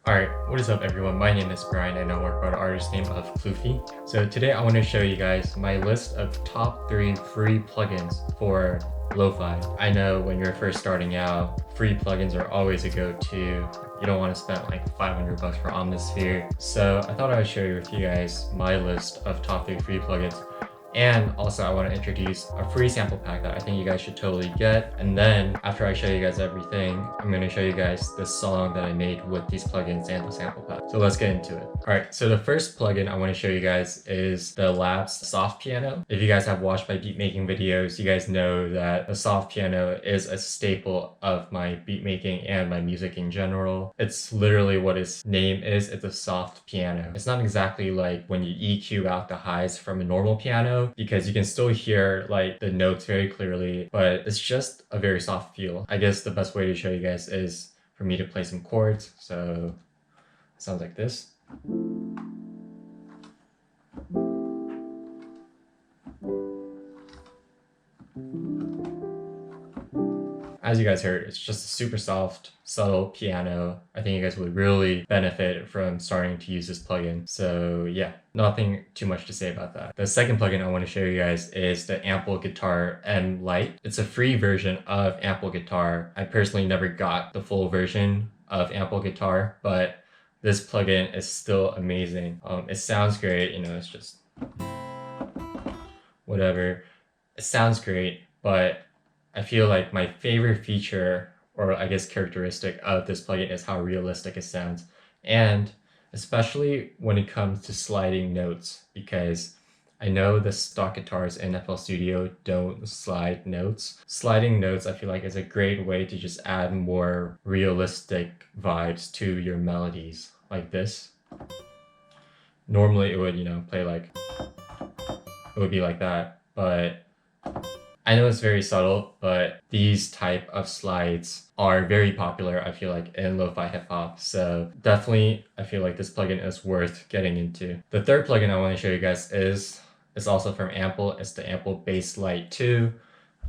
Alright, what is up everyone? My name is Brian and I work by the artist name of Lofi. So today I want to show you guys my list of top 3 free plugins for Lo-Fi. I know when you're first starting out, free plugins are always a go-to. You don't want to spend like $500 for Omnisphere. So I thought I would share with you guys my list of top 3 free plugins. And also I want to introduce a free sample pack that I think you guys should totally get. And then after I show you guys everything, I'm going to show you guys the song that I made with these plugins and the sample pack. So let's get into it. Alright, so the first plugin I want to show you guys is the Labs Soft Piano. If you guys have watched my beat making videos, you guys know that the soft piano is a staple of my beat making and my music in general. It's literally what its name is. It's a soft piano. It's not exactly like when you EQ out the highs from a normal piano, because you can still hear like the notes very clearly, but it's just a very soft feel. I guess the best way to show you guys is for me to play some chords. So it sounds like this. As you guys heard, it's just a super soft, subtle piano. I think you guys would really benefit from starting to use this plugin. So yeah, nothing too much to say about that. The second plugin I want to show you guys is the Ample Guitar M Lite. It's a free version of Ample Guitar. I personally never got the full version of Ample Guitar, but this plugin is still amazing. It sounds great, you know, it's just whatever. It sounds great, but I feel like my favorite feature, or I guess characteristic of this plugin, is how realistic it sounds. And especially when it comes to sliding notes, because I know the stock guitars in FL Studio don't slide notes. Sliding notes, I feel like, is a great way to just add more realistic vibes to your melodies, like this. Normally it would, you know, play like, it would be like that, but I know it's very subtle, but these type of slides are very popular, I feel like, in lo-fi hip-hop. So definitely, I feel like this plugin is worth getting into. The third plugin I want to show you guys is also from Ample. It's the Ample Bass Lite 2. You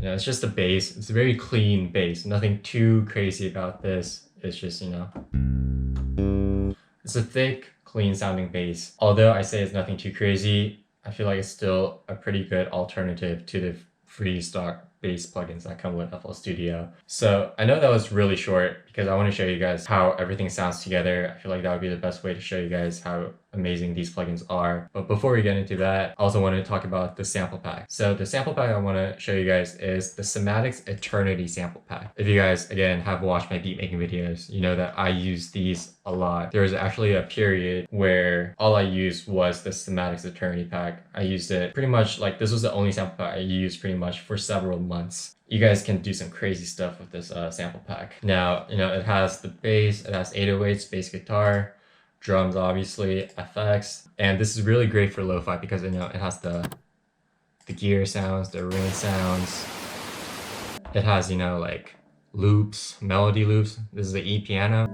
know, it's just a bass. It's a very clean bass. Nothing too crazy about this. It's just, you know, it's a thick, clean sounding bass. Although I say it's nothing too crazy, I feel like it's still a pretty good alternative to the free stock bass plugins that come with FL Studio. So I know that was really short because I want to show you guys how everything sounds together. I feel like that would be the best way to show you guys how amazing these plugins are. But before we get into that, I also want to talk about the sample pack. So the sample pack I want to show you guys is the Cymatics Eternity sample pack. If you guys, again, have watched my beat making videos, you know that I use these a lot. There was actually a period where all I used was the Cymatics Eternity pack. I used it pretty much, like, this was the only sample pack I used pretty much for several months. You guys can do some crazy stuff with this sample pack. Now, you know, it has the bass, it has 808s, bass guitar, drums, obviously, effects, and this is really great for lo-fi because, you know, it has the gear sounds, the ring sounds. It has, you know, like loops, melody loops. This is the E piano.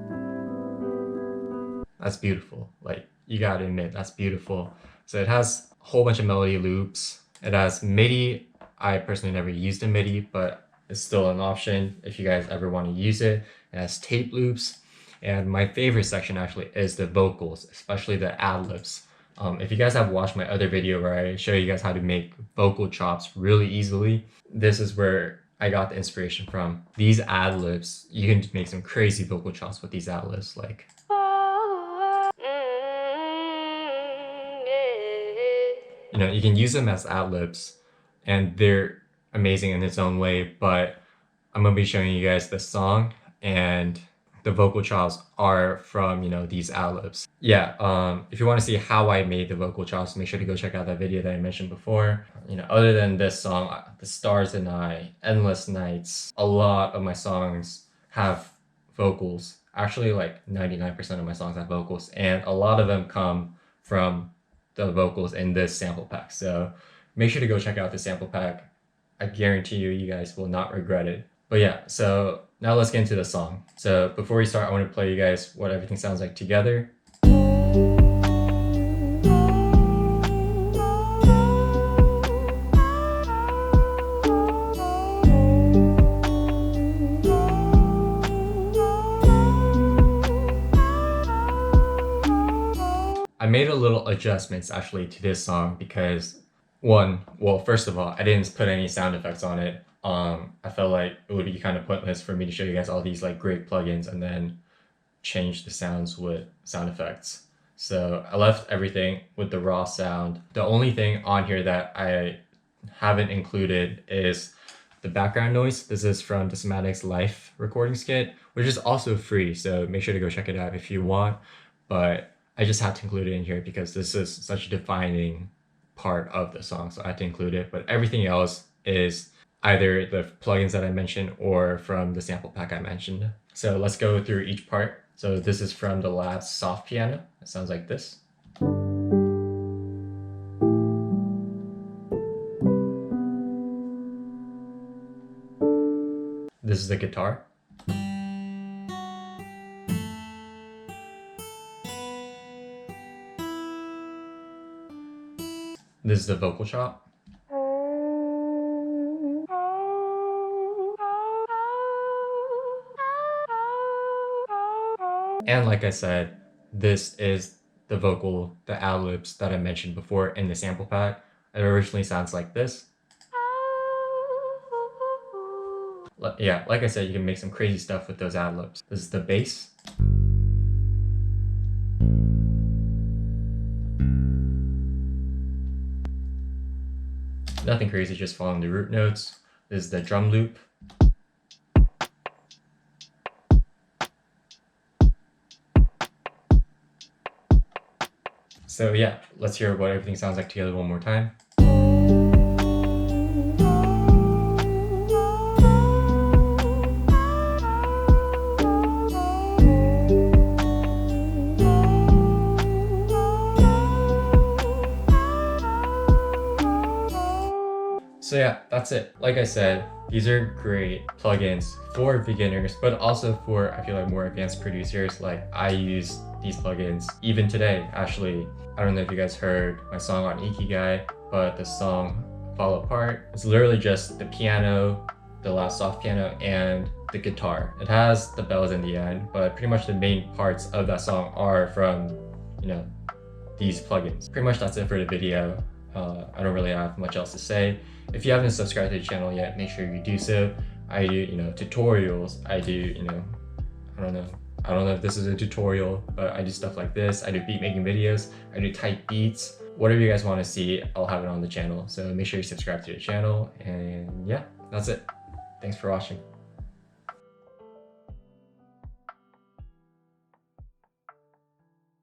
That's beautiful. Like, you gotta admit, that's beautiful. So it has a whole bunch of melody loops. It has MIDI. I personally never used a MIDI, but it's still an option if you guys ever want to use it. It has tape loops. And my favorite section actually is the vocals, especially the ad-libs. If you guys have watched my other video where I show you guys how to make vocal chops really easily, this is where I got the inspiration from. These ad-libs, you can make some crazy vocal chops with these ad-libs, like, you know, you can use them as ad-libs and they're amazing in its own way, but I'm gonna be showing you guys the song and the vocal chops are from, you know, these ad-libs. Yeah, if you want to see how I made the vocal chops, make sure to go check out that video that I mentioned before. You know, other than this song, The Stars and I, Endless Nights, a lot of my songs have vocals. Actually, like 99% of my songs have vocals, and a lot of them come from the vocals in this sample pack. So make sure to go check out the sample pack. I guarantee you, you guys will not regret it. But yeah, so now let's get into the song. So before we start, I want to play you guys what everything sounds like together. I made a little adjustments actually to this song because first of all, I didn't put any sound effects on it. I felt like it would be kind of pointless for me to show you guys all these like great plugins and then change the sounds with sound effects. So I left everything with the raw sound. The only thing on here that I haven't included is the background noise. This is from the Semantics Life recording skit, which is also free, so make sure to go check it out if you want. But I just had to include it in here because this is such a defining part of the song, so I had to include it. But everything else is either the plugins that I mentioned or from the sample pack I mentioned. So let's go through each part. So this is from the last soft piano. It sounds like this. This is the guitar. This is the vocal chop. And like I said, this is the vocal, the ad-libs that I mentioned before in the sample pack. It originally sounds like this. Yeah, like I said, you can make some crazy stuff with those ad-libs. This is the bass. Nothing crazy, just following the root notes. This is the drum loop. So yeah, let's hear what everything sounds like together one more time. So yeah, that's it. Like I said, these are great plugins for beginners, but also for, I feel like, more advanced producers. Like I use these plugins even today, actually. I don't know if you guys heard my song on Ikigai, but the song Fall Apart, it's literally just the piano, the last soft piano, and the guitar. It has the bells in the end, but pretty much the main parts of that song are from, you know, these plugins. Pretty much that's it for the video. I don't really have much else to say. If you haven't subscribed to the channel yet, make sure you do so. I do, tutorials. I do, I don't know if this is a tutorial, but I do stuff like this. I do beat making videos. I do type beats. Whatever you guys want to see, I'll have it on the channel. So make sure you subscribe to the channel. And yeah, that's it. Thanks for watching.